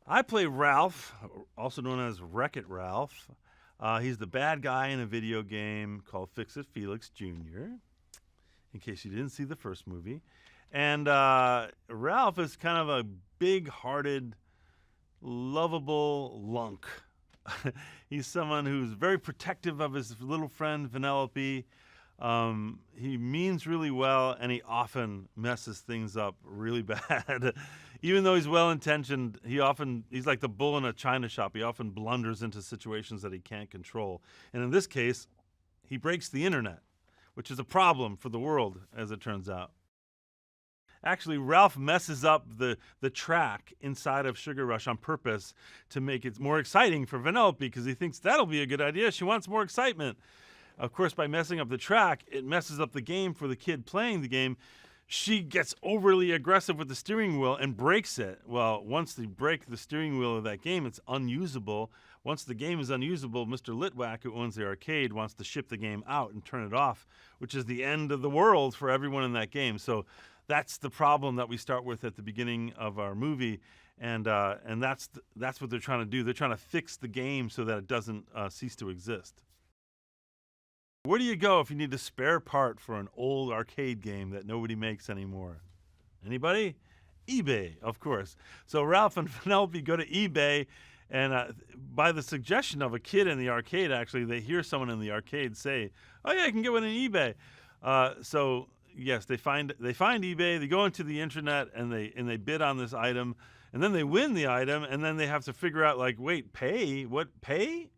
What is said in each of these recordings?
I play Ralph, also known as Wreck-It Ralph. He's the bad guy in a video game called Fix-It Felix Jr., in case you didn't see the first movie. And Ralph is kind of a big-hearted, lovable lunk. He's someone who's very protective of his little friend Vanellope. He means really well, and he often messes things up really bad. Even though he's well-intentioned, he's like the bull in a china shop. He often blunders into situations that he can't control. And in this case, he breaks the internet, which is a problem for the world, as it turns out. Actually, Ralph messes up the track inside of Sugar Rush on purpose to make it more exciting for Vanellope, because he thinks that'll be a good idea. She wants more excitement. Of course, by messing up the track, it messes up the game for the kid playing the game. She gets overly aggressive with the steering wheel and breaks it. Well, once they break the steering wheel of that game, it's unusable. Once the game is unusable, Mr. Litwak, who owns the arcade, wants to ship the game out and turn it off, which is the end of the world for everyone in that game. So that's the problem that we start with at the beginning of our movie, and that's what they're trying to do. They're trying to fix the game so that it doesn't cease to exist. Where do you go if you need a spare part for an old arcade game that nobody makes anymore? Anybody? eBay, of course. So Ralph and Vanellope go to eBay, and by the suggestion of a kid in the arcade, actually, they hear someone in the arcade say, "Oh yeah, I can get one in eBay." So yes, they find eBay. They go into the internet and they bid on this item, and then they win the item, and then they have to figure out, like, wait, pay? What, pay?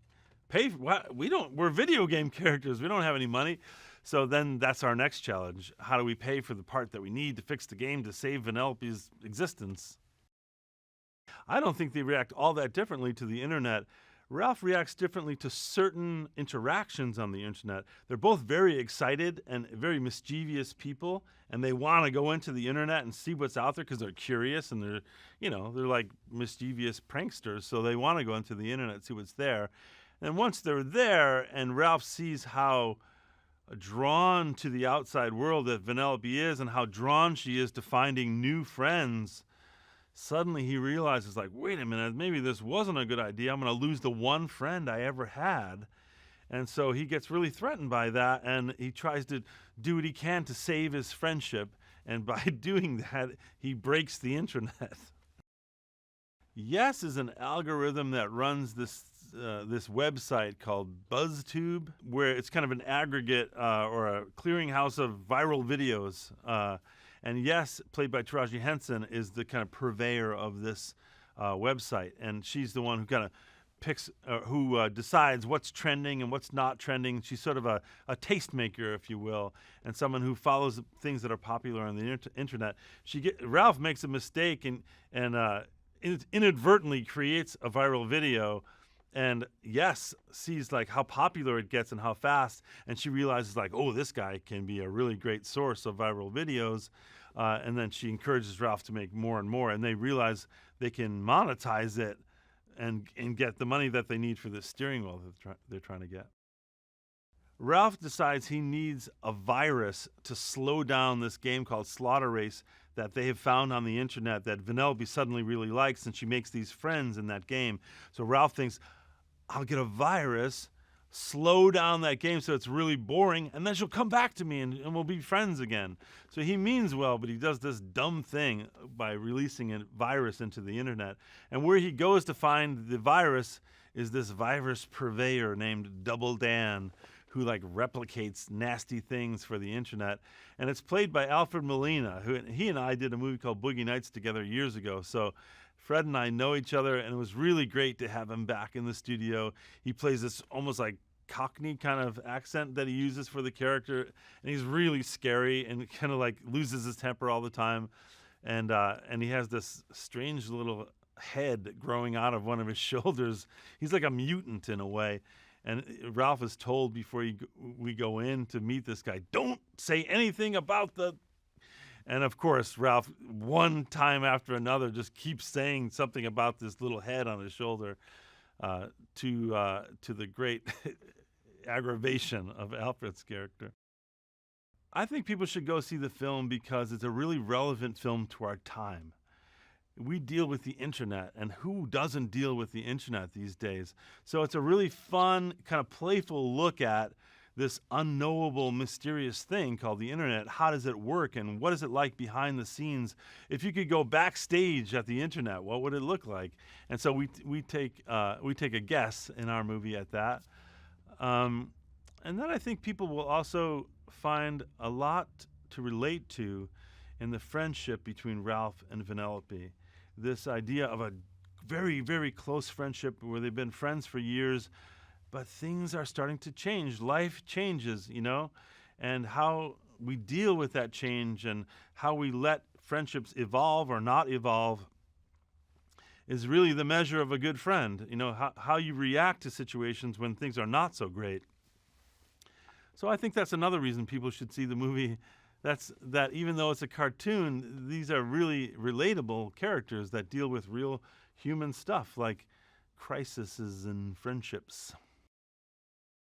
Pay for what? We're video game characters. We don't have any money. So then that's our next challenge. How do we pay for the part that we need to fix the game to save Vanellope's existence? I don't think they react all that differently to the internet. Ralph reacts differently to certain interactions on the internet. They're both very excited and very mischievous people, and they want to go into the internet and see what's out there because they're curious, and they're like mischievous pranksters. So they want to go into the internet and see what's there. And once they're there and Ralph sees how drawn to the outside world that Vanellope is and how drawn she is to finding new friends, suddenly he realizes, like, wait a minute, maybe this wasn't a good idea. I'm going to lose the one friend I ever had. And so he gets really threatened by that, and he tries to do what he can to save his friendship. And by doing that, he breaks the internet. Yes is an algorithm that runs this website called BuzzzTube, where it's kind of an aggregate or a clearinghouse of viral videos. And Yes, played by Taraji Henson, is the kind of purveyor of this website. And she's the one who kind of picks, who decides what's trending and what's not trending. She's sort of a tastemaker, if you will, and someone who follows things that are popular on the internet. Ralph makes a mistake and inadvertently creates a viral video, and Yes sees like how popular it gets and how fast, and she realizes, like, oh, this guy can be a really great source of viral videos, and then she encourages Ralph to make more and more, and they realize they can monetize it and get the money that they need for this steering wheel that they're trying to get. Ralph decides he needs a virus to slow down this game called Slaughter Race that they have found on the internet that Vanellope suddenly really likes, and she makes these friends in that game. So Ralph thinks, I'll get a virus, slow down that game so it's really boring, and then she'll come back to me and we'll be friends again. So he means well, but he does this dumb thing by releasing a virus into the internet. And where he goes to find the virus is this virus purveyor named Double Dan, who like replicates nasty things for the internet. And it's played by Alfred Molina, he and I did a movie called Boogie Nights together years ago. So Fred and I know each other, and it was really great to have him back in the studio. He plays this almost like Cockney kind of accent that he uses for the character, and he's really scary and kind of like loses his temper all the time. And he has this strange little head growing out of one of his shoulders. He's like a mutant in a way. And Ralph is told before we go in to meet this guy, don't say anything about the... And of course, Ralph, one time after another, just keeps saying something about this little head on his shoulder, to the great aggravation of Alfred's character. I think people should go see the film because it's a really relevant film to our time. we deal with the internet, and who doesn't deal with the internet these days? So it's a really fun, kind of playful look at this unknowable, mysterious thing called the internet. How does it work, and what is it like behind the scenes? If you could go backstage at the internet, what would it look like? And so we take a guess in our movie at that. And then I think people will also find a lot to relate to in the friendship between Ralph and Vanellope. This idea of a very, very close friendship where they've been friends for years, but things are starting to change. Life changes, and how we deal with that change and how we let friendships evolve or not evolve is really the measure of a good friend. How you react to situations when things are not so great. So I think that's another reason people should see the movie. That even though it's a cartoon, these are really relatable characters that deal with real human stuff like crises and friendships.